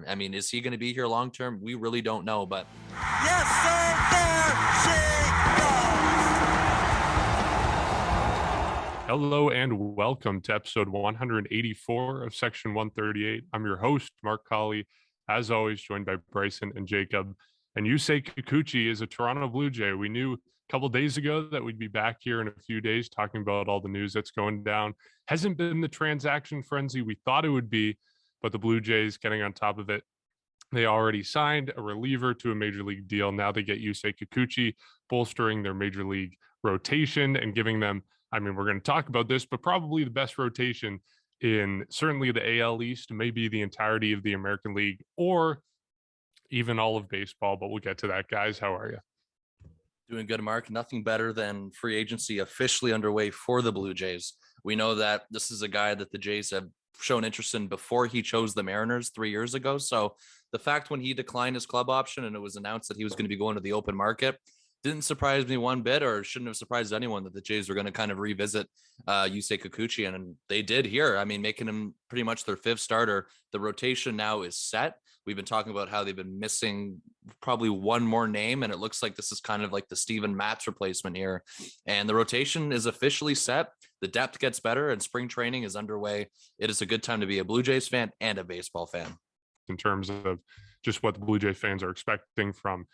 I mean, is he going to be here long term? We really don't know, but yes, sir, there she goes. Hello and welcome to episode 184 of Section 138. I'm your host, Mark Colley, as always, joined by Bryson and Jacob. And Yusei Kikuchi is a Toronto Blue Jay. We knew a couple days ago that we'd be back here in a few days talking about all the news that's going down. Hasn't been the transaction frenzy we thought it would be, but the Blue Jays getting on top of it. They already signed a reliever to a major league deal. Now they get Yusei Kikuchi, bolstering their major league rotation and giving them, I mean, we're going to talk about this, but probably the best rotation in certainly the AL East, maybe the entirety of the American League, or even all of baseball. But we'll get to that, guys. How are you? Doing good, Mark. Nothing better than free agency officially underway for the Blue Jays. We know that this is a guy that the Jays have shown interest in before he chose the Mariners 3 years ago. So the fact when he declined his club option and it was announced that he was going to be going to the open market didn't surprise me one bit, or shouldn't have surprised anyone that the Jays were going to kind of revisit Yusei Kikuchi, and they did here. I mean, making him pretty much their fifth starter. The rotation now is set. We've been talking about how they've been missing probably one more name, and it looks like this is kind of like the Steven Matz replacement here. And the rotation is officially set. The depth gets better, and spring training is underway. It is a good time to be a Blue Jays fan and a baseball fan. In terms of just what the Blue Jay fans are expecting from,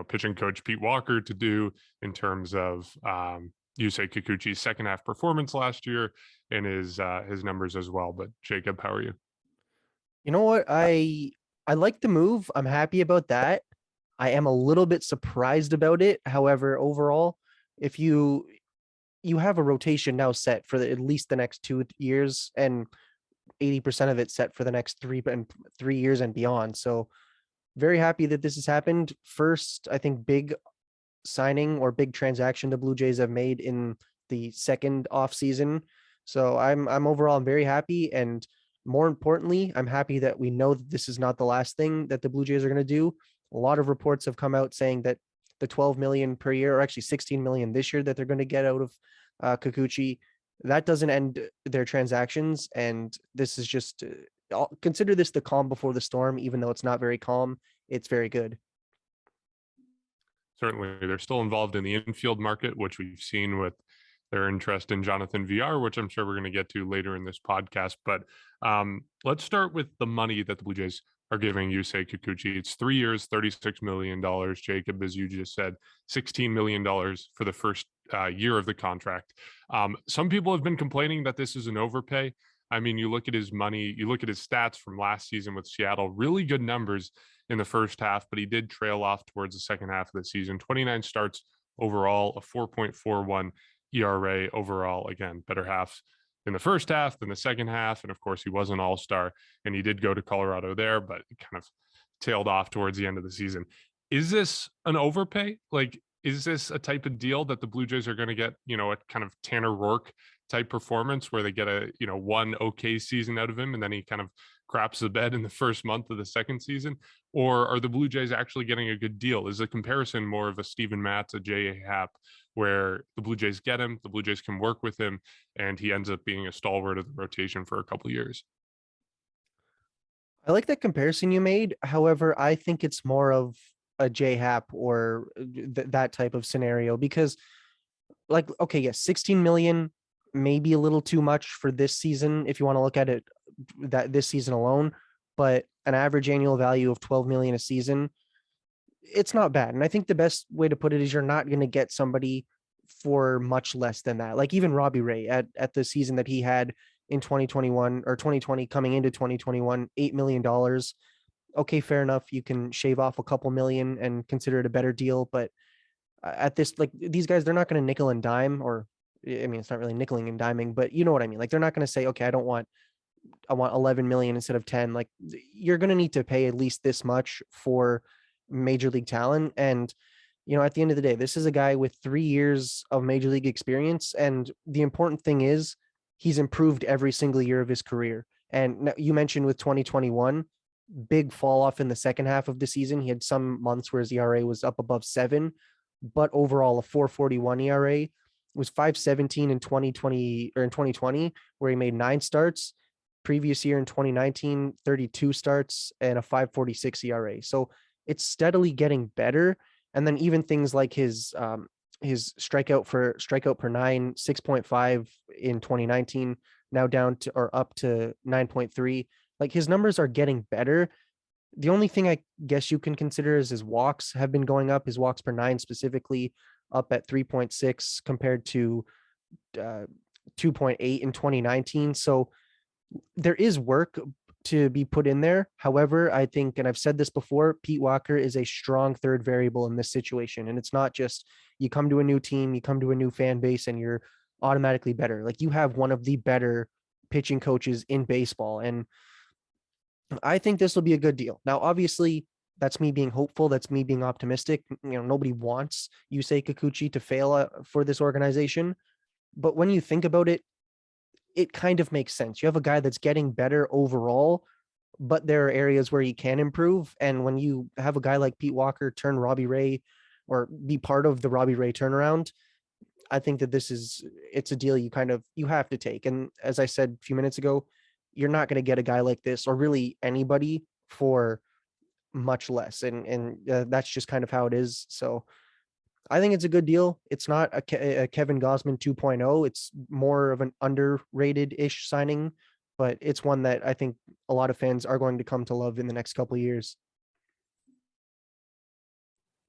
pitching coach Pete Walker to do in terms of Yusei Kikuchi's second half performance last year and his numbers as well. But Jacob, how are you? You know what? I like the move. I'm happy about that. I am a little bit surprised about it. However, overall, if you have a rotation now set for at least the next 2 years, and 80% of it set for the next 3 years and beyond. So very happy that this has happened. First, I think big signing or big transaction the Blue Jays have made in the second offseason. So I'm overall, I'm very happy. And more importantly, I'm happy that we know that this is not the last thing that the Blue Jays are going to do. A lot of reports have come out saying that the 12 million per year, or actually 16 million this year, that they're going to get out of Kikuchi, that doesn't end their transactions. And this is just, I'll consider this the calm before the storm, even though it's not very calm. It's very good. Certainly, they're still involved in the infield market, which we've seen with their interest in Jonathan VR, which I'm sure we're going to get to later in this podcast. But let's start with the money that the Blue Jays are giving Yusei Kikuchi. It's 3 years, $36 million. Jacob, as you just said, $16 million for the first year of the contract. Some people have been complaining that this is an overpay. I mean, you look at his money, you look at his stats from last season with Seattle, really good numbers in the first half, but he did trail off towards the second half of the season. 29 starts overall, a 4.41 ERA overall. Again, better halves in the first half than the second half. And of course, he was an all-star, and he did go to Colorado there, but it kind of tailed off towards the end of the season. Is this an overpay? Like, is this a type of deal that the Blue Jays are going to get, a kind of Tanner Roark type performance where they get a, one okay season out of him and then he kind of craps the bed in the first month of the second season? Or are the Blue Jays actually getting a good deal? Is the comparison more of a Steven Matz, a J.A. Happ, where the Blue Jays get him, the Blue Jays can work with him, and he ends up being a stalwart of the rotation for a couple of years? I like that comparison you made. However, I think it's more of a J Happ or that type of scenario, because okay, yes, 16 million, maybe a little too much for this season if you want to look at it that this season alone, but an average annual value of 12 million a season, it's not bad. And I think the best way to put it is you're not going to get somebody for much less than that. Like even Robbie Ray at the season that he had in 2021 or 2020 coming into 2021, $8 million. Okay, fair enough. You can shave off a couple million and consider it a better deal. But at this, like these guys, they're not going to nickel and dime, or I mean, it's not really nickeling and diming, but you know what I mean? Like they're not going to say, okay, I want 11 million instead of 10. Like you're going to need to pay at least this much for major league talent. And, at the end of the day, this is a guy with 3 years of major league experience. And the important thing is he's improved every single year of his career. And you mentioned with 2021, big fall off in the second half of the season. He had some months where his ERA was up above 7, but overall a 4.41 ERA. Was 5.17 in 2020 where he made 9 starts. previous year in 2019, 32 starts and a 5.46 ERA. So it's steadily getting better. And then even things like his strikeout per nine, 6.5 in 2019, now down to or up to 9.3. Like his numbers are getting better. The only thing I guess you can consider is his walks have been going up. His walks per nine specifically up at 3.6 compared to 2.8 in 2019. So there is work to be put in there. However, I think, and I've said this before, Pete Walker is a strong third variable in this situation. And it's not just you come to a new team, you come to a new fan base, and you're automatically better. Like you have one of the better pitching coaches in baseball. And I think this will be a good deal. Now, obviously, that's me being hopeful. That's me being optimistic. Nobody wants Yusei Kikuchi to fail for this organization. But when you think about it, it kind of makes sense. You have a guy that's getting better overall, but there are areas where he can improve. And when you have a guy like Pete Walker turn Robbie Ray or be part of the Robbie Ray turnaround, I think that it's a deal you have to take. And as I said a few minutes ago, you're not going to get a guy like this or really anybody for much less. And that's just kind of how it is. So I think it's a good deal. It's not a Kevin Gausman 2.0. It's more of an underrated-ish signing, but it's one that I think a lot of fans are going to come to love in the next couple of years.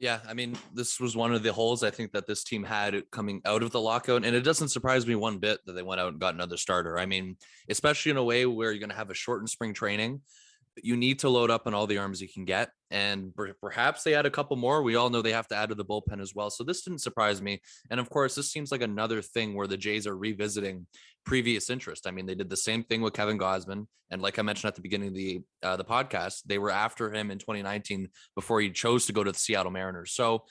Yeah, I mean, this was one of the holes I think that this team had coming out of the lockout, and it doesn't surprise me one bit that they went out and got another starter. I mean, especially in a way where you're going to have a shortened spring training, you need to load up on all the arms you can get, and perhaps they add a couple more. We all know they have to add to the bullpen as well, so this didn't surprise me. And of course, this seems like another thing where the Jays are revisiting previous interest. I mean, they did the same thing with Kevin Gausman, and like I mentioned at the beginning of the podcast, they were after him in 2019 before he chose to go to the Seattle Mariners. So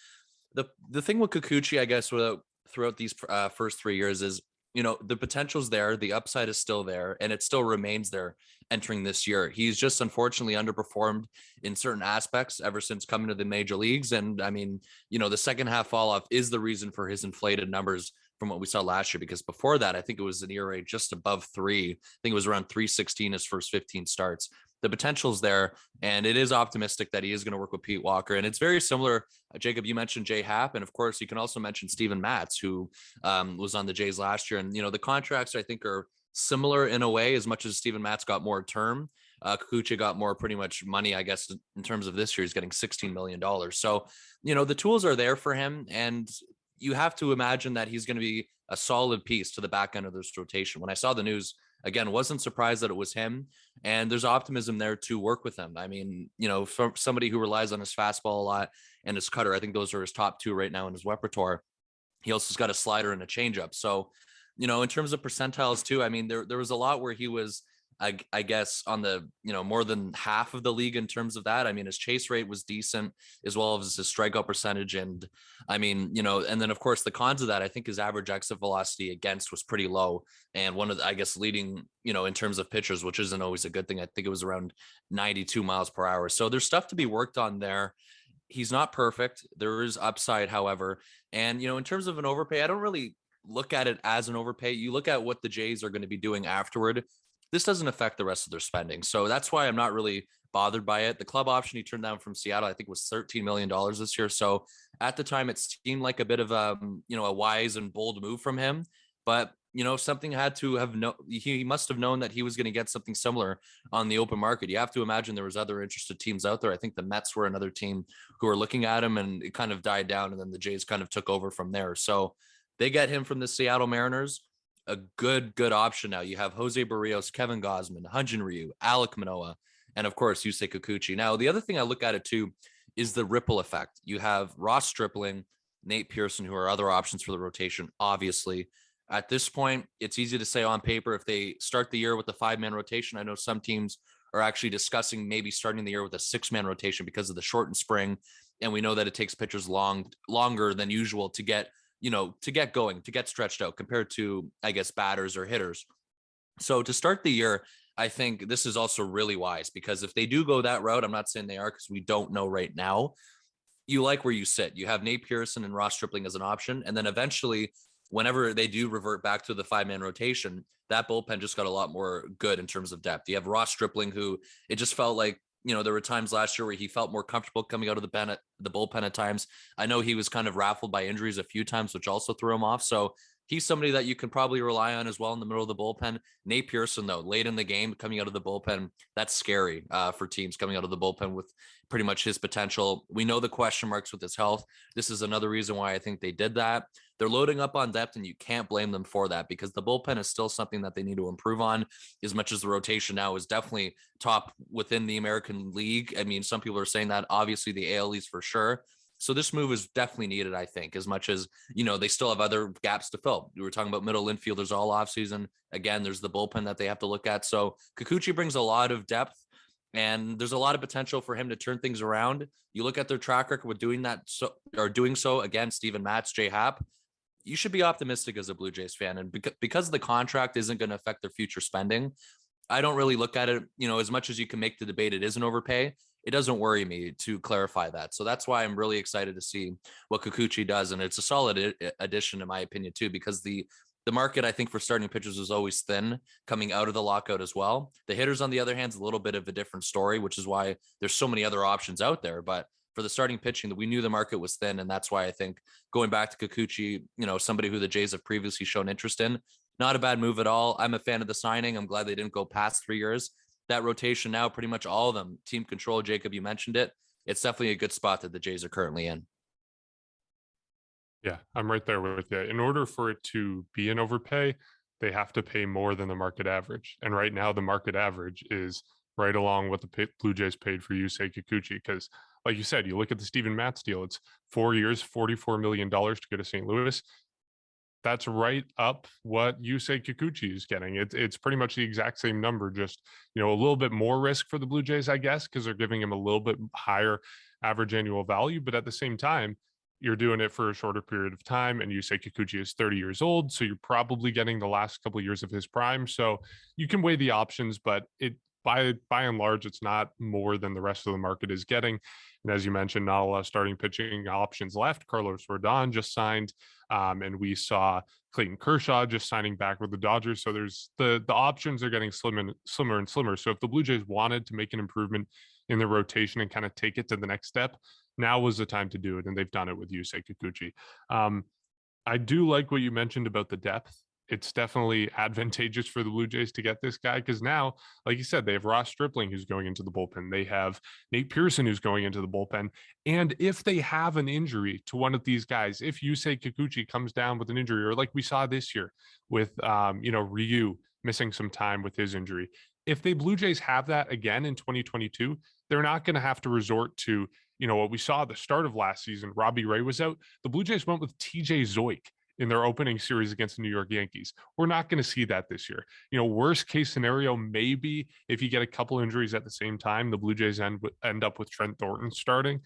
the thing with Kikuchi, I guess, throughout these first 3 years is, the potential's there, the upside is still there, and it still remains there entering this year. He's just unfortunately underperformed in certain aspects ever since coming to the major leagues. And I mean, the second half fall off is the reason for his inflated numbers from what we saw last year, because before that, I think it was an ERA just above 3. I think it was around 3.16 his first 15 starts. The potential's there, and it is optimistic that he is going to work with Pete Walker. And it's very similar. Jacob, you mentioned Jay Happ, and of course, you can also mention Steven Matz, who was on the Jays last year. And, the contracts, I think, are similar in a way, as much as Steven Matz got more term. Kikuchi got more pretty much money, I guess, in terms of this year. He's getting $16 million. So, the tools are there for him, and you have to imagine that he's going to be a solid piece to the back end of this rotation. When I saw the news, again, wasn't surprised that it was him, and there's optimism there to work with him. I mean, for somebody who relies on his fastball a lot and his cutter, I think those are his top two right now in his repertoire. He also has got a slider and a changeup. So, in terms of percentiles too, I mean, there was a lot where he was, I guess, on the, more than half of the league in terms of that. I mean, his chase rate was decent as well as his strikeout percentage. And I mean, and then of course the cons of that, I think his average exit velocity against was pretty low. And one of the, I guess, leading, in terms of pitchers, which isn't always a good thing. I think it was around 92 miles per hour. So there's stuff to be worked on there. He's not perfect. There is upside, however. And, in terms of an overpay, I don't really look at it as an overpay. You look at what the Jays are going to be doing afterward. This doesn't affect the rest of their spending. So that's why I'm not really bothered by it. The club option he turned down from Seattle, I think, was $13 million this year. So at the time, it seemed like a bit of a wise and bold move from him. But, something had to have he must have known that he was going to get something similar on the open market. You have to imagine there was other interested teams out there. I think the Mets were another team who were looking at him, and it kind of died down. And then the Jays kind of took over from there. So they get him from the Seattle Mariners. A good option now. You have Jose Barrios, Kevin Gausman, Hyun-Jin Ryu, Alek Manoah, and of course Yusei Kikuchi. Now, the other thing I look at it too is the ripple effect. You have Ross Stripling, Nate Pearson, who are other options for the rotation. Obviously, at this point, it's easy to say on paper if they start the year with a 5-man rotation. I know some teams are actually discussing maybe starting the year with a 6-man rotation because of the shortened spring, and we know that it takes pitchers longer than usual to get going, to get stretched out compared to, I guess, batters or hitters. So to start the year, I think this is also really wise, because if they do go that route, I'm not saying they are because we don't know right now. You like where you sit. You have Nate Pearson and Ross Stripling as an option. And then eventually whenever they do revert back to the 5-man rotation, that bullpen just got a lot more good in terms of depth. You have Ross Stripling, who it just felt like, there were times last year where he felt more comfortable coming out of the bullpen at times. I know he was kind of raffled by injuries a few times, which also threw him off. So he's somebody that you can probably rely on as well in the middle of the bullpen. Nate Pearson, though, late in the game, coming out of the bullpen, that's scary for teams coming out of the bullpen with pretty much his potential. We know the question marks with his health. This is another reason why I think they did that. They're loading up on depth, and you can't blame them for that because the bullpen is still something that they need to improve on, as much as the rotation now is definitely top within the American League. I mean, some people are saying that, obviously the AL East for sure. So this move is definitely needed, I think, as much as, they still have other gaps to fill. We were talking about middle infielders all offseason. Again, there's the bullpen that they have to look at. So Kikuchi brings a lot of depth, and there's a lot of potential for him to turn things around. You look at their track record with doing so again, Steven Matz, J Happ. You should be optimistic as a Blue Jays fan. And because the contract isn't going to affect their future spending, I don't really look at it, as much as you can make the debate, it is an overpay. It doesn't worry me to clarify that. So that's why I'm really excited to see what Kikuchi does. And it's a solid addition, in my opinion, too, because the market, I think, for starting pitchers was always thin coming out of the lockout as well. The hitters, on the other hand, is a little bit of a different story, which is why there's so many other options out there. But for the starting pitching, that we knew the market was thin. And that's why I think going back to Kikuchi, somebody who the Jays have previously shown interest in, not a bad move at all. I'm a fan of the signing. I'm glad they didn't go past 3 years. That rotation now, pretty much all of them, team control. Jacob, you mentioned it. It's definitely a good spot that the Jays are currently in. Yeah, I'm right there with you. In order for it to be an overpay, they have to pay more than the market average. And right now, the market average is right along what the Blue Jays paid for Yusei Kikuchi. Because, like you said, you look at the Steven Matz deal, it's 4 years, $44 million to go to St. Louis. That's right up what Yusei Kikuchi is getting. It's pretty much the exact same number, just a little bit more risk for the Blue Jays, I guess, because they're giving him a little bit higher average annual value. But at the same time, you're doing it for a shorter period of time, and Yusei Kikuchi is 30 years old, so you're probably getting the last couple of years of his prime. So you can weigh the options, but by and large, it's not more than the rest of the market is getting. And as you mentioned, not a lot of starting pitching options left. Carlos Rodon just signed, and we saw Clayton Kershaw just signing back with the Dodgers. So there's the options are getting slimmer and slimmer. So if the Blue Jays wanted to make an improvement in their rotation and kind of take it to the next step, now was the time to do it, and they've done it with Yusei Kikuchi. I do like what you mentioned about the depth. It's definitely advantageous for the Blue Jays to get this guy because now, like you said, they have Ross Stripling who's going into the bullpen. They have Nate Pearson who's going into the bullpen. And if they have an injury to one of these guys, if Yusei Kikuchi comes down with an injury, or like we saw this year with, Ryu missing some time with his injury, if the Blue Jays have that again in 2022, they're not going to have to resort to, what we saw at the start of last season. Robbie Ray was out. The Blue Jays went with TJ Zoik in their opening series against the New York Yankees. We're not going to see that this year. Worst case scenario, maybe if you get a couple injuries at the same time, the Blue Jays end up with Trent Thornton starting,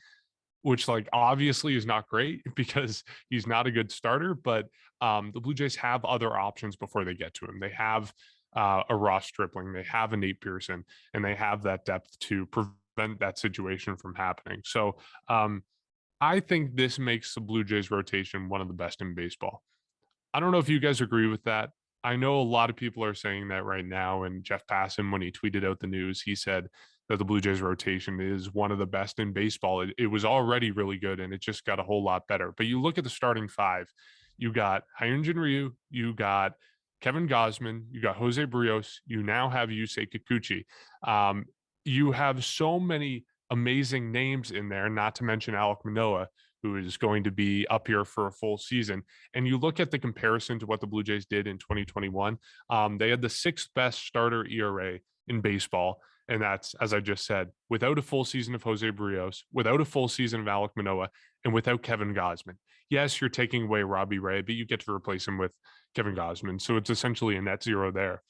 which obviously is not great because he's not a good starter, but the Blue Jays have other options before they get to him. They have a Ross Stripling, they have a Nate Pearson, and they have that depth to prevent that situation from happening. So I think this makes the Blue Jays rotation one of the best in baseball. I don't know if you guys agree with that. I know a lot of people are saying that right now. And Jeff Passan, when he tweeted out the news, he said that the Blue Jays rotation is one of the best in baseball. It was already really good, and it just got a whole lot better. But you look at the starting five, you got Hyunjin Ryu, you got Kevin Gausman, you got Jose Barrios, you now have Yusei Kikuchi. You have so many amazing names in there, not to mention Alek Manoah, who is going to be up here for a full season. And you look at the comparison to what the Blue Jays did in 2021, they had the sixth best starter ERA in baseball. And that's, as I just said, without a full season of Jose Barrios, without a full season of Alek Manoah, and without Kevin Gausman. Yes, you're taking away Robbie Ray, but you get to replace him with Kevin Gausman. So it's essentially a net zero there.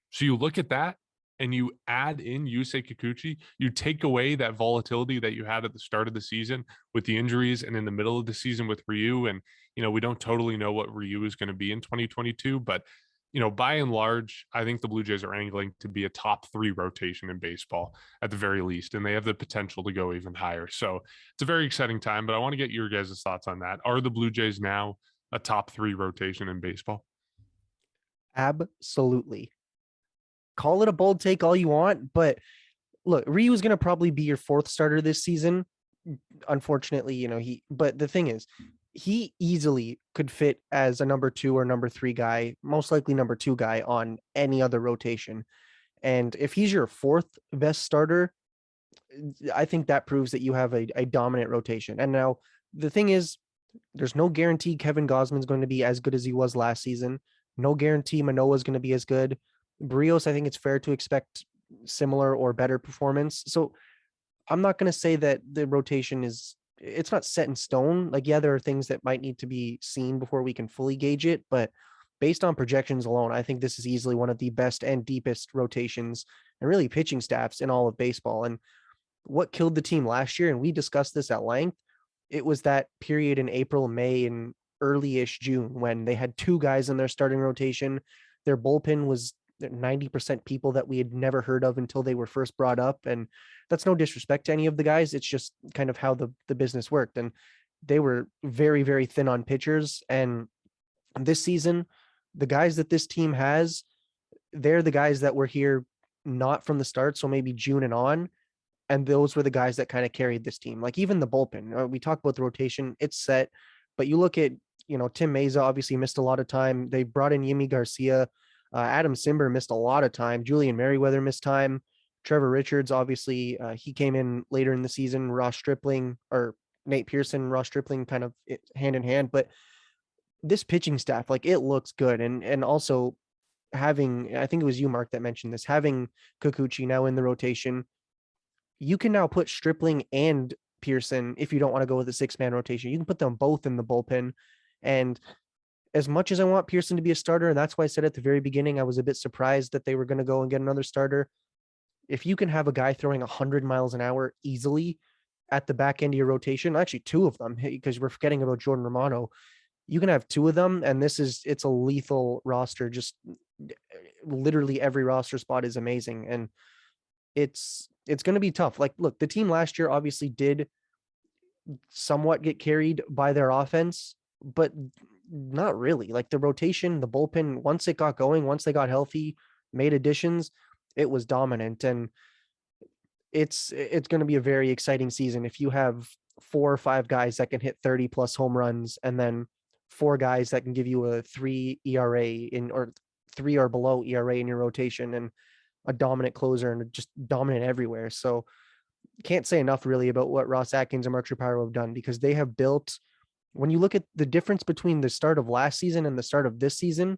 So you look at that, and you add in Yusei Kikuchi, you take away that volatility that you had at the start of the season with the injuries and in the middle of the season with Ryu. And, we don't totally know what Ryu is going to be in 2022, but, by and large, I think the Blue Jays are angling to be a top 3 rotation in baseball at the very least, and they have the potential to go even higher. So it's a very exciting time, but I want to get your guys' thoughts on that. Are the Blue Jays now a top 3 rotation in baseball? Absolutely. Call it a bold take all you want, but look, Ryu is going to probably be your fourth starter this season. Unfortunately, but the thing is, he easily could fit as a number 2 or number 3 guy, most likely number 2 guy on any other rotation. And if he's your fourth best starter, I think that proves that you have a dominant rotation. And now the thing is, there's no guarantee Kevin Gausman's going to be as good as he was last season. No guarantee Manoa is going to be as good. Brios, I think it's fair to expect similar or better performance. So I'm not going to say that the rotation it's not set in stone. Like, yeah, there are things that might need to be seen before we can fully gauge it, but based on projections alone, I think this is easily one of the best and deepest rotations and really pitching staffs in all of baseball. And what killed the team last year, and we discussed this at length, it was that period in April, May, and early-ish June when they had 2 guys in their starting rotation. Their bullpen was 90% people that we had never heard of until they were first brought up. And that's no disrespect to any of the guys. It's just kind of how the business worked. And they were very, very thin on pitchers. And this season, the guys that this team has, they're the guys that were here not from the start. So maybe June and on. And those were the guys that kind of carried this team. Like even the bullpen, we talk about the rotation, it's set, but you look at, Tim Meza obviously missed a lot of time. They brought in Yimi Garcia. Adam Simber missed a lot of time. Julian Merriweather missed time. Trevor Richards, obviously, he came in later in the season. Ross Stripling or Nate Pearson, Ross Stripling kind of hand in hand. But this pitching staff, like it looks good. And also having, I think it was you, Mark, that mentioned this, having Kikuchi now in the rotation, you can now put Stripling and Pearson, if you don't want to go with a 6-man rotation, you can put them both in the bullpen. And as much as I want Pearson to be a starter, and that's why I said at the very beginning, I was a bit surprised that they were going to go and get another starter. If you can have a guy throwing 100 miles an hour easily at the back end of your rotation, actually 2 of them, because we're forgetting about Jordan Romano, you can have 2 of them. And it's a lethal roster. Just literally every roster spot is amazing. And it's going to be tough. Like, look, the team last year obviously did somewhat get carried by their offense, but not really. Like the rotation, the bullpen, once it got going, once they got healthy, made additions, it was dominant. And it's going to be a very exciting season if you have 4 or 5 guys that can hit 30 plus home runs, and then 4 guys that can give you a 3 ERA or 3 or below ERA in your rotation, and a dominant closer and just dominant everywhere. So can't say enough really about what Ross Atkins and Mark Shapiro have done, because they have built, when you look at the difference between the start of last season and the start of this season,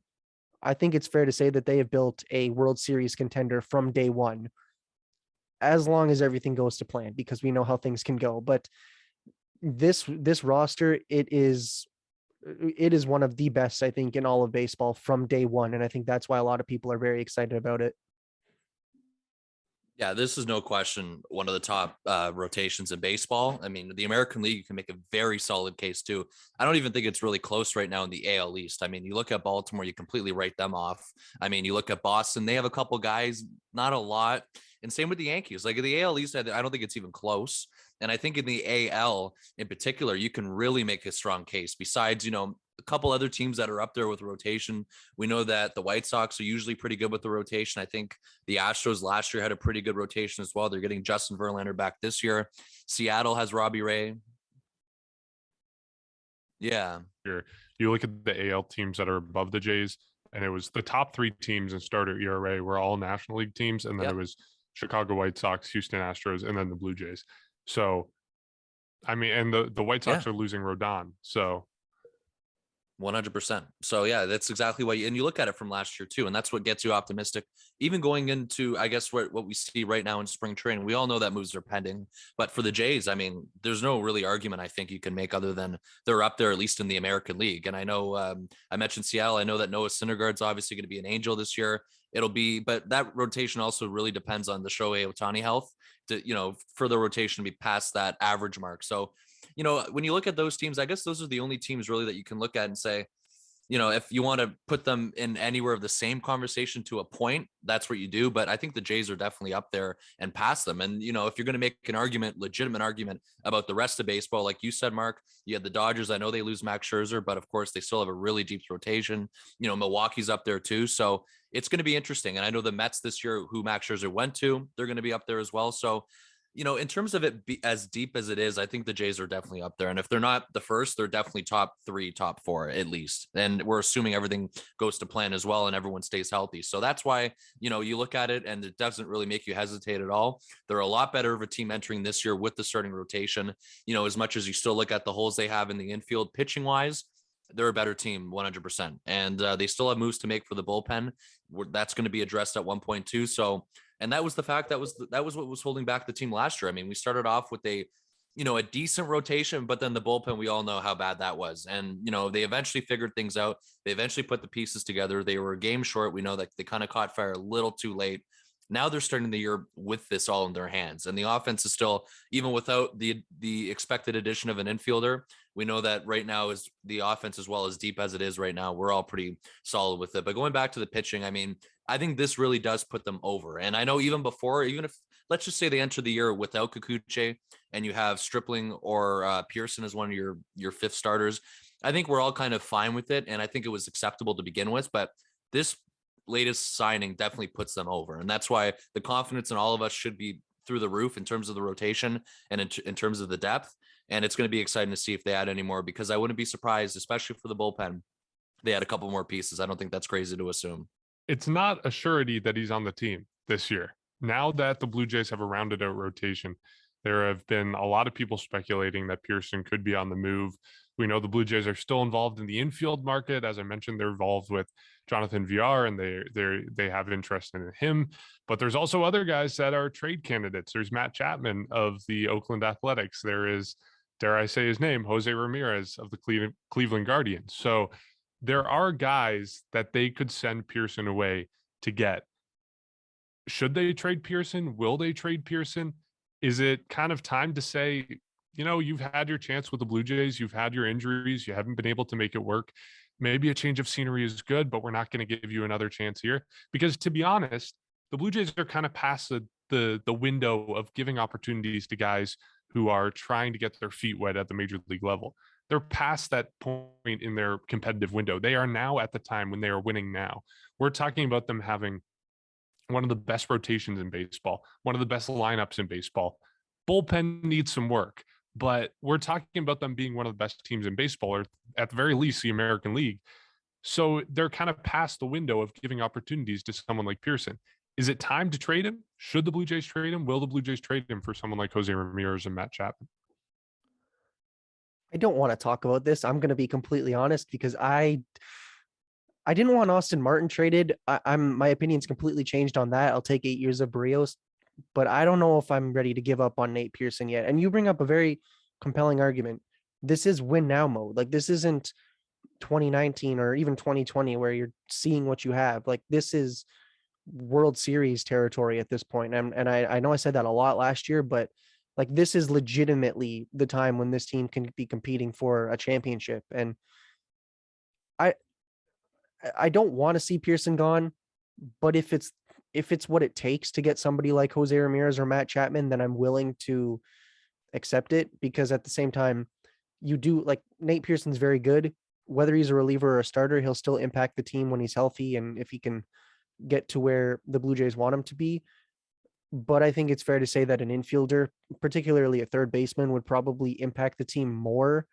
I think it's fair to say that they have built a World Series contender from day one, as long as everything goes to plan, because we know how things can go. But this roster, it is one of the best, I think, in all of baseball from day one. And I think that's why a lot of people are very excited about it. Yeah, this is no question one of the top rotations in baseball. I mean, the American League can make a very solid case too. I don't even think it's really close right now in the AL East. I mean, you look at Baltimore, you completely write them off. I mean, you look at Boston, they have a couple guys, not a lot. And same with the Yankees. Like in the AL East, I don't think it's even close. And I think in the AL in particular, you can really make a strong case. Besides, a couple other teams that are up there with rotation. We know that the White Sox are usually pretty good with the rotation. I think the Astros last year had a pretty good rotation as well. They're getting Justin Verlander back this year. Seattle has Robbie Ray. Yeah. You look at the AL teams that are above the Jays, and it was the top 3 teams in starter ERA were all National League teams, and then it was Chicago White Sox, Houston Astros, and then the Blue Jays. So, I mean, and the White Sox are losing Rodon. So 100%. So yeah, that's exactly what and you look at it from last year too. And that's what gets you optimistic, even going into, I guess, what we see right now in spring training. We all know that moves are pending, but for the Jays, I mean, there's no really argument I think you can make other than they're up there, at least in the American League. And I know I mentioned Seattle. I know that Noah Syndergaard's obviously going to be an Angel this year. But that rotation also really depends on the Shohei Ohtani health for the rotation to be past that average mark. So, when you look at those teams, I guess those are the only teams really that you can look at and say, if you want to put them in anywhere of the same conversation to a point, that's what you do. But I think the Jays are definitely up there and past them. And, if you're going to make an argument, legitimate argument about the rest of baseball, like you said, Mark, you had the Dodgers. I know they lose Max Scherzer, but of course they still have a really deep rotation. Milwaukee's up there too. So it's going to be interesting. And I know the Mets this year, who Max Scherzer went to, they're going to be up there as well. So, in terms of it as deep as it is, I think the Jays are definitely up there. And if they're not the first, they're definitely top 3, top 4 at least. And we're assuming everything goes to plan as well and everyone stays healthy. So that's why, you look at it and it doesn't really make you hesitate at all. They're a lot better of a team entering this year with the starting rotation. As much as you still look at the holes they have in the infield pitching wise, they're a better team 100%. And they still have moves to make for the bullpen. That's going to be addressed at 1.2. So, and that was the fact that was what was holding back the team last year. I mean, we started off with a decent rotation, but then the bullpen, we all know how bad that was. And, they eventually figured things out. They eventually put the pieces together. They were a game short. We know that they kind of caught fire a little too late. Now they're starting the year with this all in their hands. And the offense is still, even without the expected addition of an infielder, we know that right now is the offense as well as deep as it is right now. We're all pretty solid with it. But going back to the pitching, I mean, I think this really does put them over. And I know even before, even if let's just say they enter the year without Kikuchi and you have Stripling or Pearson as one of your fifth starters, I think we're all kind of fine with it. And I think it was acceptable to begin with. But this latest signing definitely puts them over. And that's why the confidence in all of us should be through the roof in terms of the rotation and in terms of the depth. And it's going to be exciting to see if they add any more, because I wouldn't be surprised, especially for the bullpen, they had a couple more pieces. I don't think that's crazy to assume. It's not a surety that he's on the team this year. Now that the Blue Jays have a rounded out rotation, there have been a lot of people speculating that Pearson could be on the move. We know the Blue Jays are still involved in the infield market. As I mentioned, they're involved with Jonathan VR and they have interest in him. But there's also other guys that are trade candidates. There's Matt Chapman of the Oakland Athletics. There is, dare I say his name, Jose Ramirez of the Cleveland Guardians. So there are guys that they could send Pearson away to get. Should they trade Pearson? Will they trade Pearson? Is it kind of time to say, you've had your chance with the Blue Jays, you've had your injuries, you haven't been able to make it work. Maybe a change of scenery is good, but we're not going to give you another chance here. Because to be honest, the Blue Jays are kind of past the window of giving opportunities to guys who are trying to get their feet wet at the major league level. They're past that point in their competitive window. They are now at the time when they are winning now. We're talking about them having one of the best rotations in baseball, one of the best lineups in baseball. Bullpen needs some work, but we're talking about them being one of the best teams in baseball, or at the very least, the American League. So they're kind of past the window of giving opportunities to someone like Pearson. Is it time to trade him? Should the Blue Jays trade him? Will the Blue Jays trade him for someone like Jose Ramirez and Matt Chapman? I don't want to talk about this. I'm going to be completely honest, because I didn't want Austin Martin traded. My opinion's completely changed on that. I'll take 8 years of Barrios, but I don't know if I'm ready to give up on Nate Pearson yet. And you bring up a very compelling argument. This is win now mode. Like, this isn't 2019 or even 2020 where you're seeing what you have. Like, this is World Series territory at this point. And I know I said that a lot last year, but like, this is legitimately the time when this team can be competing for a championship. And I don't want to see Pearson gone, but if it's what it takes to get somebody like Jose Ramirez or Matt Chapman, then I'm willing to accept it, because at the same time, you do, like, Nate Pearson's very good. Whether he's a reliever or a starter, he'll still impact the team when he's healthy and if he can get to where the Blue Jays want him to be. But I think it's fair to say that an infielder, particularly a third baseman, would probably impact the team more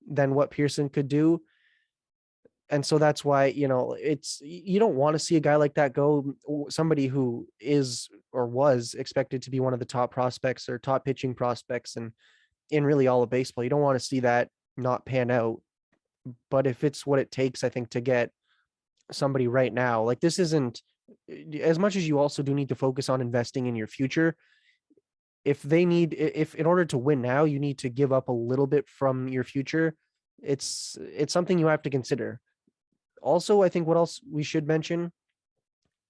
than what Pearson could do. And so that's why, you don't want to see a guy like that go, somebody who is or was expected to be one of the top prospects or top pitching prospects and in really all of baseball. You don't want to see that not pan out. But if it's what it takes, I think, to get somebody right now, like, this isn't, as much as you also do need to focus on investing in your future. If in order to win now, you need to give up a little bit from your future. It's something you have to consider. Also, I think what else we should mention,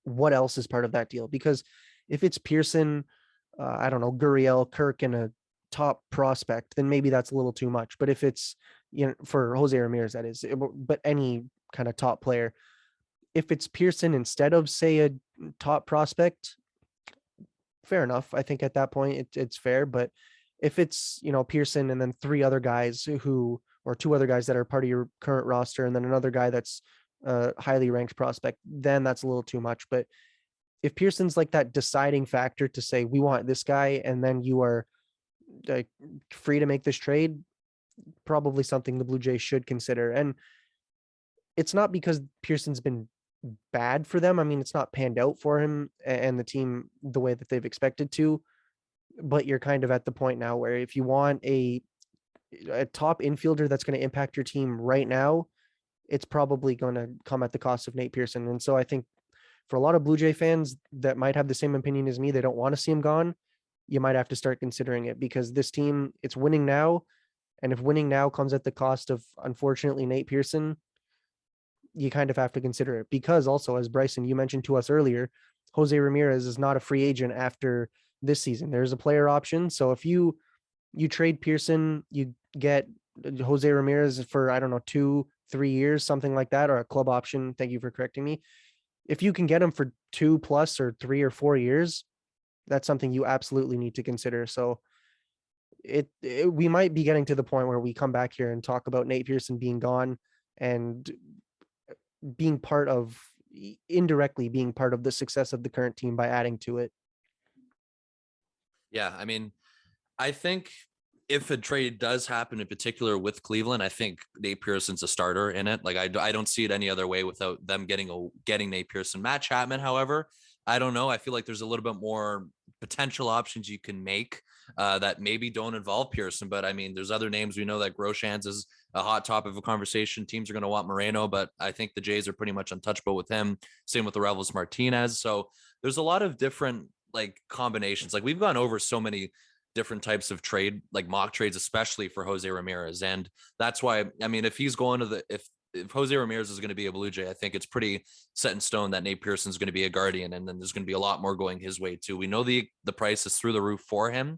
what else is part of that deal? Because if it's Pearson, I don't know, Gurriel, Kirk, and a top prospect, then maybe that's a little too much. But if it's, for Jose Ramirez, that is, but any kind of top player. If it's Pearson instead of, say, a top prospect, fair enough. I think at that point it's fair. But if it's, Pearson and then three other guys or two other guys that are part of your current roster, and then another guy that's a highly ranked prospect, then that's a little too much. But if Pearson's like that deciding factor to say, we want this guy, and then you are like free to make this trade, probably something the Blue Jays should consider. And it's not because Pearson's been bad for them. I mean, it's not panned out for him and the team the way that they've expected to, but you're kind of at the point now where if you want a top infielder that's going to impact your team right now, it's probably going to come at the cost of Nate Pearson. And so I think for a lot of Blue Jay fans that might have the same opinion as me, they don't want to see him gone. You might have to start considering it, because this team, it's winning now. And if winning now comes at the cost of, unfortunately, Nate Pearson, you kind of have to consider it. Because also, as Bryson, you mentioned to us earlier, Jose Ramirez is not a free agent after this season. There's a player option. So if you trade Pearson, you get Jose Ramirez for, I don't know, 2-3 years, something like that, or a club option. Thank you for correcting me. If you can get him for 2+ or 3 or 4 years, that's something you absolutely need to consider. So we might be getting to the point where we come back here and talk about Nate Pearson being gone and being indirectly being part of the success of the current team by adding to it. Yeah, I mean, I think if a trade does happen, in particular with Cleveland, I think Nate Pearson's a starter in it. Like, I don't see it any other way without them getting Nate Pearson. Matt Chapman, however, I don't know. I feel like there's a little bit more potential options you can make that maybe don't involve Pearson. But I mean, there's other names. We know that Groshans is a hot topic of conversation. Teams are going to want Moreno, but I think the Jays are pretty much untouchable with him. Same with the Rebels Martinez. So there's a lot of different like combinations. Like, we've gone over so many different types of trade, like mock trades, especially for Jose Ramirez. And that's why, I mean, if he's going to if Jose Ramirez is going to be a Blue Jay, I think it's pretty set in stone that Nate Pearson is going to be a Guardian. And then there's going to be a lot more going his way too. We know the price is through the roof for him.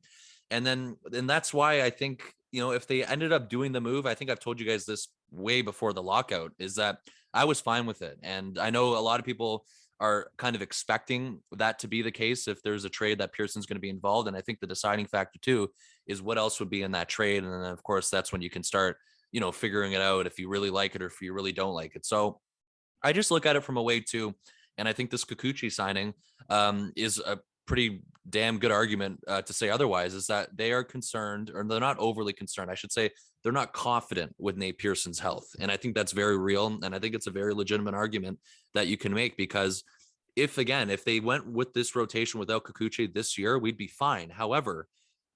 And that's why I think, if they ended up doing the move, I think I've told you guys this way before the lockout, is that I was fine with it. And I know a lot of people are kind of expecting that to be the case if there's a trade that Pearson's going to be involved. And I think the deciding factor too is what else would be in that trade. And then of course, that's when you can start, figuring it out if you really like it or if you really don't like it. So I just look at it from a way too. And I think this Kikuchi signing is a pretty damn good argument to say otherwise, is that they are concerned, or they're not overly concerned. I should say they're not confident with Nate Pearson's health. And I think that's very real. And I think it's a very legitimate argument that you can make, because if they went with this rotation without Kikuchi this year, we'd be fine. However,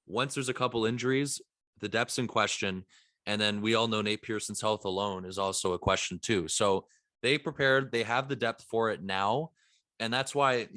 once there's a couple injuries, the depth's in question. And then we all know Nate Pearson's health alone is also a question too. So they have the depth for it now. And that's why,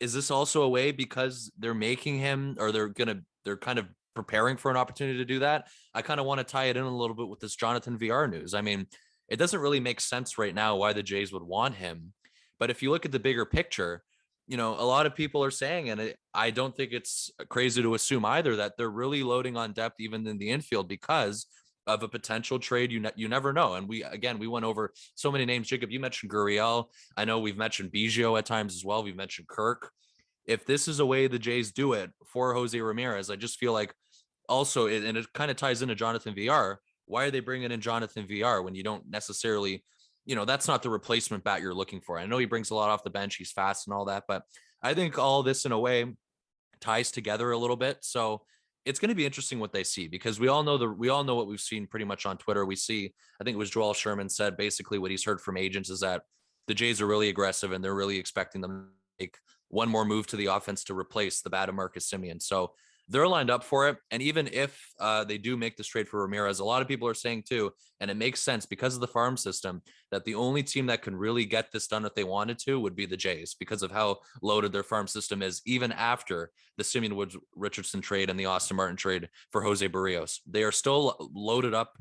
is this also a way, because they're making him, or they're kind of preparing for an opportunity to do that? I kind of want to tie it in a little bit with this Jonathan VR news. I mean, it doesn't really make sense right now why the Jays would want him. But if you look at the bigger picture, a lot of people are saying, and I don't think it's crazy to assume either, that they're really loading on depth even in the infield because of a potential trade. You never know. And we went over so many names. Jacob, you mentioned Gurriel. I know we've mentioned Biggio at times as well. We've mentioned Kirk. If this is a way the Jays do it for Jose Ramirez, I just feel like also, and it kind of ties into Jonathan VR. Why are they bringing in Jonathan VR when you don't necessarily, that's not the replacement bat you're looking for? I know he brings a lot off the bench. He's fast and all that, but I think all this in a way ties together a little bit. So it's going to be interesting what they see, because we all know what we've seen pretty much on Twitter. We see, I think it was Joel Sherman said basically what he's heard from agents is that the Jays are really aggressive and they're really expecting them to make one more move to the offense to replace the bat of Marcus Semien. So they're lined up for it. And even if they do make this trade for Ramirez, a lot of people are saying too, and it makes sense because of the farm system, that the only team that can really get this done if they wanted to would be the Jays, because of how loaded their farm system is, even after the Simeon Woods Richardson trade and the Austin Martin trade for Jose Barrios. They are still loaded up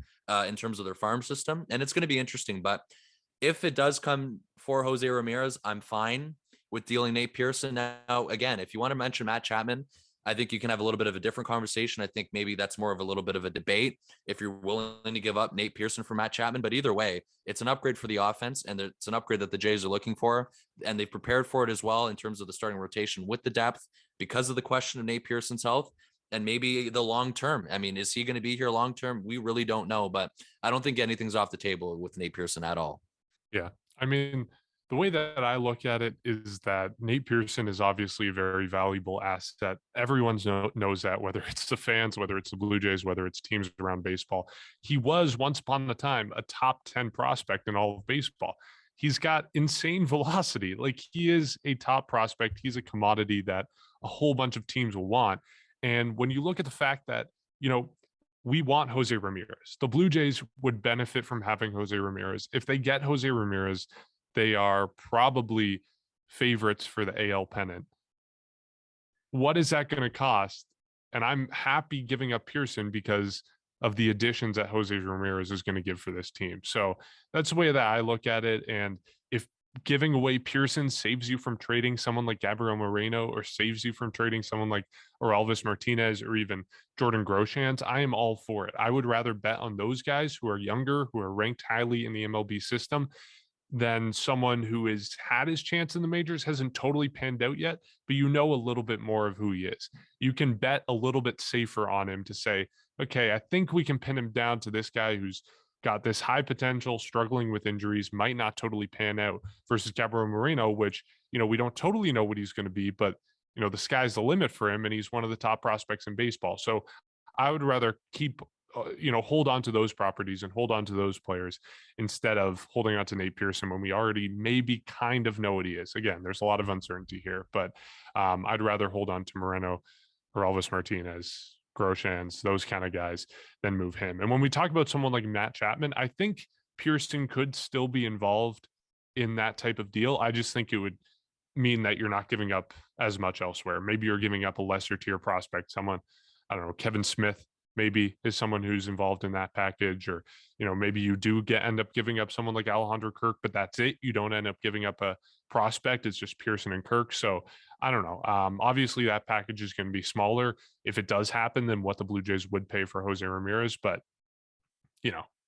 in terms of their farm system, and it's going to be interesting. But if it does come for Jose Ramirez, I'm fine with dealing Nate Pearson. Now, again, if you want to mention Matt Chapman, I think you can have a little bit of a different conversation. I think maybe that's more of a little bit of a debate if you're willing to give up Nate Pearson for Matt Chapman. But either way, it's an upgrade for the offense, and it's an upgrade that the Jays are looking for. And they've prepared for it as well in terms of the starting rotation with the depth because of the question of Nate Pearson's health. And maybe the long term. I mean, is he going to be here long term? We really don't know, but I don't think anything's off the table with Nate Pearson at all. Yeah. I mean, the way that I look at it is that Nate Pearson is obviously a very valuable asset. Everyone knows that, whether it's the fans, whether it's the Blue Jays, whether it's teams around baseball. He was once upon a time a top 10 prospect in all of baseball. He's got insane velocity. Like, he is a top prospect. He's a commodity that a whole bunch of teams will want. And when you look at the fact that, we want Jose Ramirez, the Blue Jays would benefit from having Jose Ramirez. If they get Jose Ramirez, they are probably favorites for the AL pennant. What is that going to cost? And I'm happy giving up Pearson because of the additions that Jose Ramirez is going to give for this team. So that's the way that I look at it. And if giving away Pearson saves you from trading someone like Gabriel Moreno, or saves you from trading someone like Orelvis Martinez, or even Jordan Groshans, I am all for it. I would rather bet on those guys who are younger, who are ranked highly in the MLB system, than someone who has had his chance in the majors, hasn't totally panned out yet, but a little bit more of who he is. You can bet a little bit safer on him to say, okay, I think we can pin him down to this guy who's got this high potential, struggling with injuries, might not totally pan out, versus Gabriel Moreno, which, we don't totally know what he's going to be, but, the sky's the limit for him, and he's one of the top prospects in baseball. So I would rather keep, hold on to those properties and hold on to those players instead of holding on to Nate Pearson when we already maybe kind of know what he is. Again, there's a lot of uncertainty here, but I'd rather hold on to Moreno or Elvis Martinez, Groshans, those kind of guys, than move him. And when we talk about someone like Matt Chapman, I think Pearson could still be involved in that type of deal. I just think it would mean that you're not giving up as much elsewhere. Maybe you're giving up a lesser tier prospect, someone, I don't know, Kevin Smith maybe is someone who's involved in that package, or, maybe you do end up giving up someone like Alejandro Kirk, but that's it. You don't end up giving up a prospect. It's just Pearson and Kirk. So I don't know. Obviously that package is going to be smaller if it does happen than what the Blue Jays would pay for Jose Ramirez, but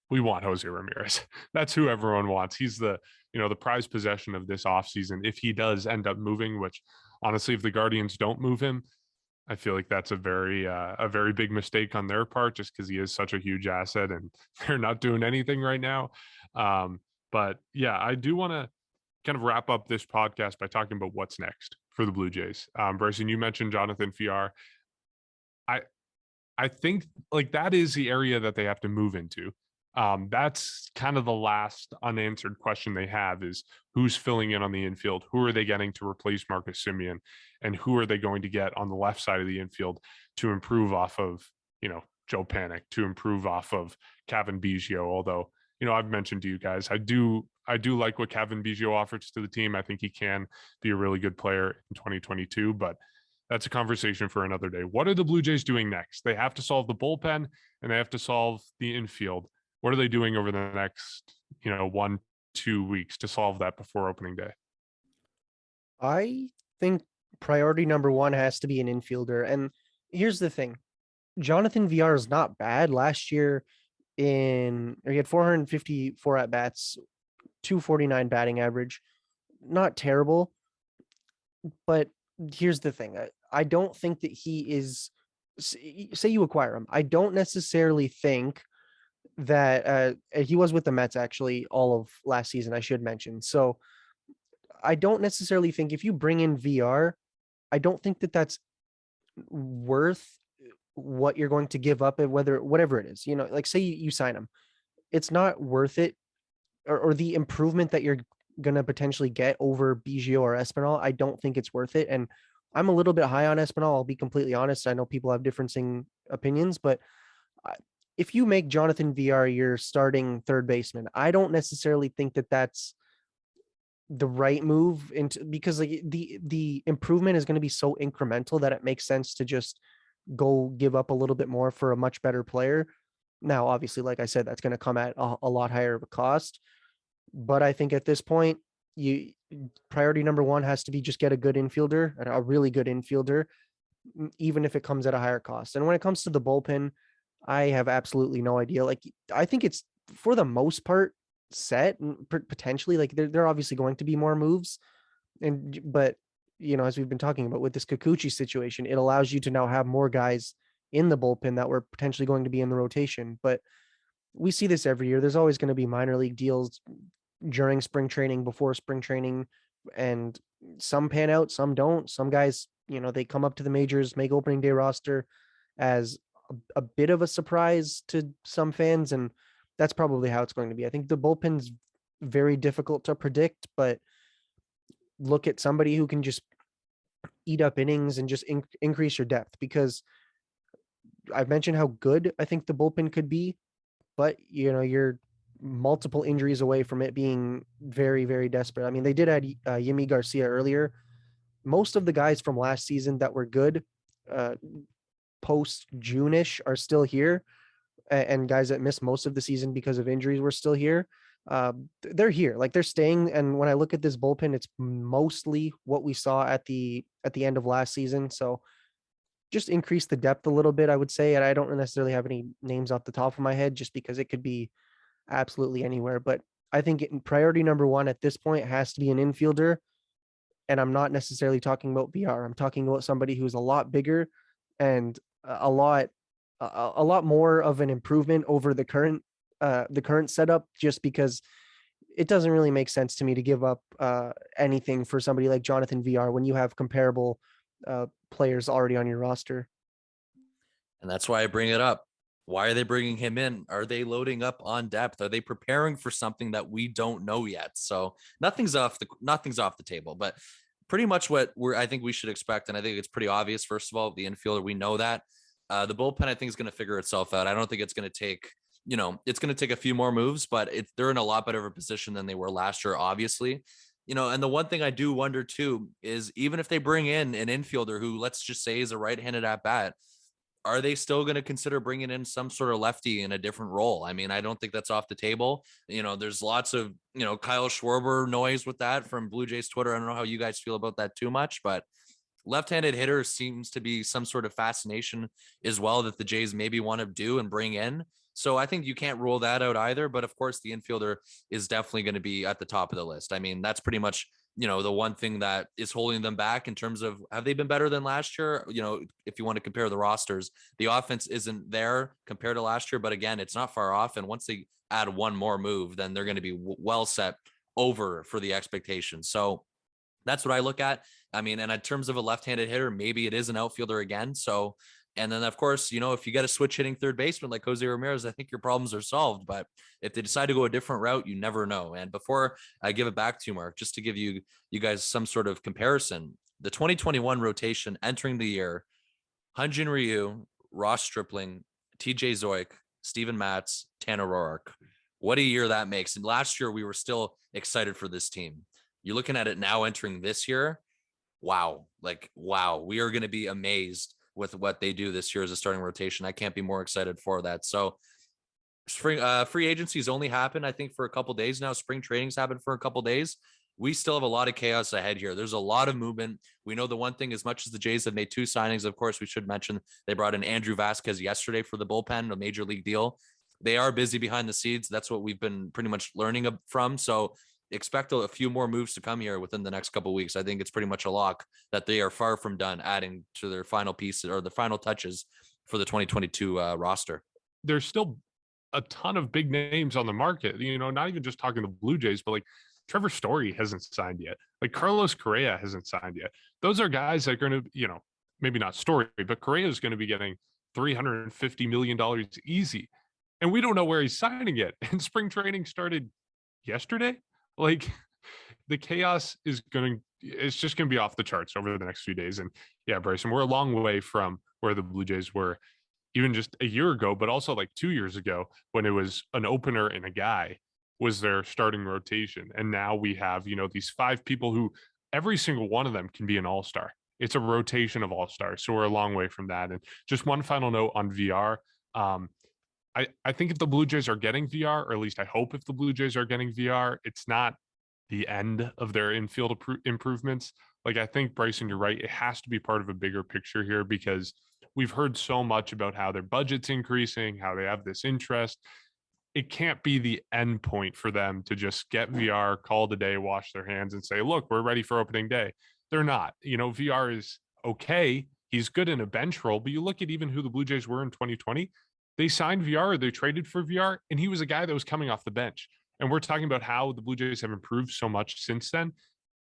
we want Jose Ramirez. That's who everyone wants. He's the prized possession of this offseason. If he does end up moving, which honestly, if the Guardians don't move him, I feel like that's a very big mistake on their part, just because he is such a huge asset and they're not doing anything right now. But yeah, I do want to kind of wrap up this podcast by talking about what's next for the Blue Jays. Bryson, you mentioned Jonathan Villar. I think like that is the area that they have to move into. That's kind of the last unanswered question they have, is who's filling in on the infield? Who are they getting to replace Marcus Semien? And who are they going to get on the left side of the infield to improve off of, Joe Panic, to improve off of Kevin Biggio? Although, I've mentioned to you guys, I do like what Kevin Biggio offers to the team. I think he can be a really good player in 2022, but that's a conversation for another day. What are the Blue Jays doing next? They have to solve the bullpen and they have to solve the infield. What are they doing over the next, 1-2 weeks to solve that before opening day? I think priority number one has to be an infielder. And here's the thing. Jonathan Villar is not bad. Last year he had 454 at-bats, 249 batting average. Not terrible. But here's the thing. I don't think that he is, say you acquire him, I don't necessarily think that he was with the Mets actually all of last season, I should mention. So I don't necessarily think if you bring in VR, I don't think that that's worth what you're going to give up, and whatever it is, like say you sign him, it's not worth it, or the improvement that you're going to potentially get over Biggio or Espinal. I don't think it's worth it. And I'm a little bit high on Espinal. I'll be completely honest. I know people have differing opinions, but if you make Jonathan Villar your starting third baseman, I don't necessarily think that that's the right move, because like the improvement is going to be so incremental that it makes sense to just go give up a little bit more for a much better player. Now, obviously, like I said, that's going to come at a lot higher of a cost. But I think at this point, priority number one has to be just get a good infielder, a really good infielder. even if it comes at a higher cost. And when it comes to the bullpen, I have absolutely no idea. Like, I think it's for the most part set, and potentially, like, there are obviously going to be more moves, but as we've been talking about with this Kikuchi situation, it allows you to now have more guys in the bullpen that were potentially going to be in the rotation. But we see this every year. There's always going to be minor league deals during spring training, before spring training, and some pan out, some don't. Some guys, they come up to the majors, make opening day roster as a bit of a surprise to some fans, and that's probably how it's going to be. I think the bullpen's very difficult to predict, but look at somebody who can just eat up innings and just increase your depth, because I've mentioned how good I think the bullpen could be, but you're multiple injuries away from it being very, very desperate. I mean, they did add Yimi Garcia earlier. Most of the guys from last season that were good post June-ish are still here, and guys that missed most of the season because of injuries were still here. They're here, like, they're staying. And when I look at this bullpen, it's mostly what we saw at the end of last season. So just increase the depth a little bit, I would say. And I don't necessarily have any names off the top of my head, just because it could be absolutely anywhere. But I think priority number one at this point has to be an infielder. And I'm not necessarily talking about VR. I'm talking about somebody who's a lot bigger and a lot more of an improvement over the current setup, just because it doesn't really make sense to me to give up anything for somebody like Jonathan VR when you have comparable players already on your roster. And that's why I bring it up. Why are they bringing him in? Are they loading up on depth? Are they preparing for something that we don't know yet? So nothing's off the table, but pretty much what I think we should expect. And I think it's pretty obvious. First of all, the infielder, we know that. The bullpen, I think, is going to figure itself out. I don't think it's going to take, it's going to take a few more moves, but they're in a lot better of a position than they were last year, obviously. And the one thing I do wonder too is, even if they bring in an infielder who, let's just say, is a right-handed at bat, are they still going to consider bringing in some sort of lefty in a different role? I mean, I don't think that's off the table. There's lots of, Kyle Schwarber noise with that from Blue Jays Twitter. I don't know how you guys feel about that too much, but left-handed hitter seems to be some sort of fascination as well that the Jays maybe want to do and bring in. So I think you can't rule that out either. But of course, the infielder is definitely going to be at the top of the list. I mean, that's pretty much, the one thing that is holding them back in terms of, have they been better than last year? If you want to compare the rosters, the offense isn't there compared to last year, but again, it's not far off. And once they add one more move, then they're going to be well set over for the expectations. So that's what I look at. I mean, and in terms of a left-handed hitter, maybe it is an outfielder again. So, and then of course, if you got a switch hitting third baseman like Jose Ramirez, I think your problems are solved. But if they decide to go a different route, you never know. And before I give it back to you, Mark, just to give you guys some sort of comparison, the 2021 rotation entering the year: Hyun-Jin Ryu, Ross Stripling, TJ Zoik, Steven Matz, Tanner Roark. What a year that makes. And last year we were still excited for this team. You're looking at it now entering this year. Wow. We are going to be amazed with what they do this year as a starting rotation. I can't be more excited for that. So free agencies only happen, I think, for a couple days now. Spring trainings happen for a couple days. We still have a lot of chaos ahead here. There's a lot of movement. We know the one thing, as much as the Jays have made two signings, of course, we should mention they brought in Andrew Vasquez yesterday for the bullpen, a major league deal. They are busy behind the scenes. That's what we've been pretty much learning from. So expect a few more moves to come here within the next couple of weeks. I think it's pretty much a lock that they are far from done adding to their final pieces or the final touches for the 2022 roster. There's still a ton of big names on the market, not even just talking the Blue Jays, but like Trevor Story hasn't signed yet. Like Carlos Correa hasn't signed yet. Those are guys that are going to, maybe not Story, but Correa is going to be getting $350 million easy. And we don't know where he's signing yet. And spring training started yesterday. Like, the chaos it's just going to be off the charts over the next few days. And yeah, Bryson, we're a long way from where the Blue Jays were even just a year ago, but also like 2 years ago, when it was an opener and a guy was their starting rotation. And now we have, these 5 people who every single one of them can be an all-star. It's a rotation of all-stars. So we're a long way from that. And just one final note on VR. I think if the Blue Jays are getting VR, or at least I hope if the Blue Jays are getting VR, it's not the end of their infield improvements. Like, I think, Bryson, you're right. It has to be part of a bigger picture here, because we've heard so much about how their budget's increasing, how they have this interest. It can't be the end point for them to just get VR, call it a day, wash their hands, and say, look, we're ready for opening day. They're not. VR is okay. He's good in a bench role, but you look at even who the Blue Jays were in 2020. They signed VR, or they traded for VR, and he was a guy that was coming off the bench. And we're talking about how the Blue Jays have improved so much since then.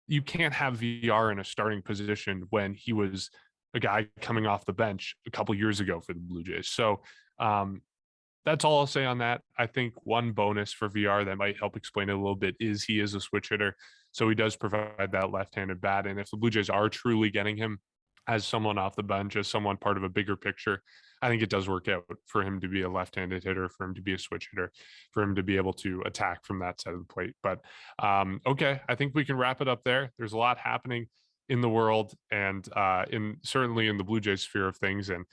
You can't have VR in a starting position when he was a guy coming off the bench a couple years ago for the Blue Jays. So that's all I'll say on that. I think one bonus for VR that might help explain it a little bit is he is a switch hitter. So he does provide that left-handed bat. And if the Blue Jays are truly getting him as someone off the bench, as someone part of a bigger picture, I think it does work out for him to be a left-handed hitter, for him to be a switch hitter, for him to be able to attack from that side of the plate. But okay, I think we can wrap it up there. There's a lot happening in the world, and certainly in the Blue Jays sphere of things. And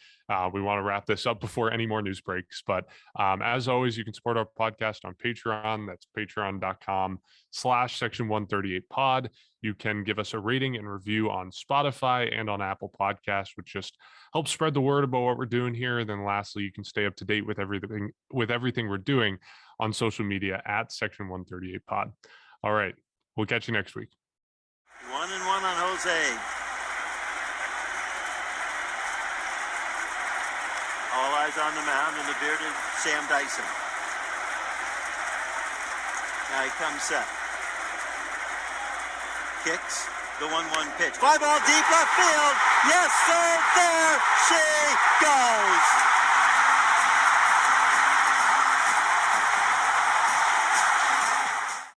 we want to wrap this up before any more news breaks. But as always, you can support our podcast on Patreon. That's patreon.com/section138pod. You can give us a rating and review on Spotify and on Apple Podcasts, which just helps spread the word about what we're doing here. And then lastly, you can stay up to date with everything we're doing on social media at Section138pod. All right, we'll catch you next week. 1-1 on Jose. All eyes on the mound and the bearded Sam Dyson. Now he comes set. Kicks the 1-1 pitch. Fly ball deep left field. Yes, sir. There she goes.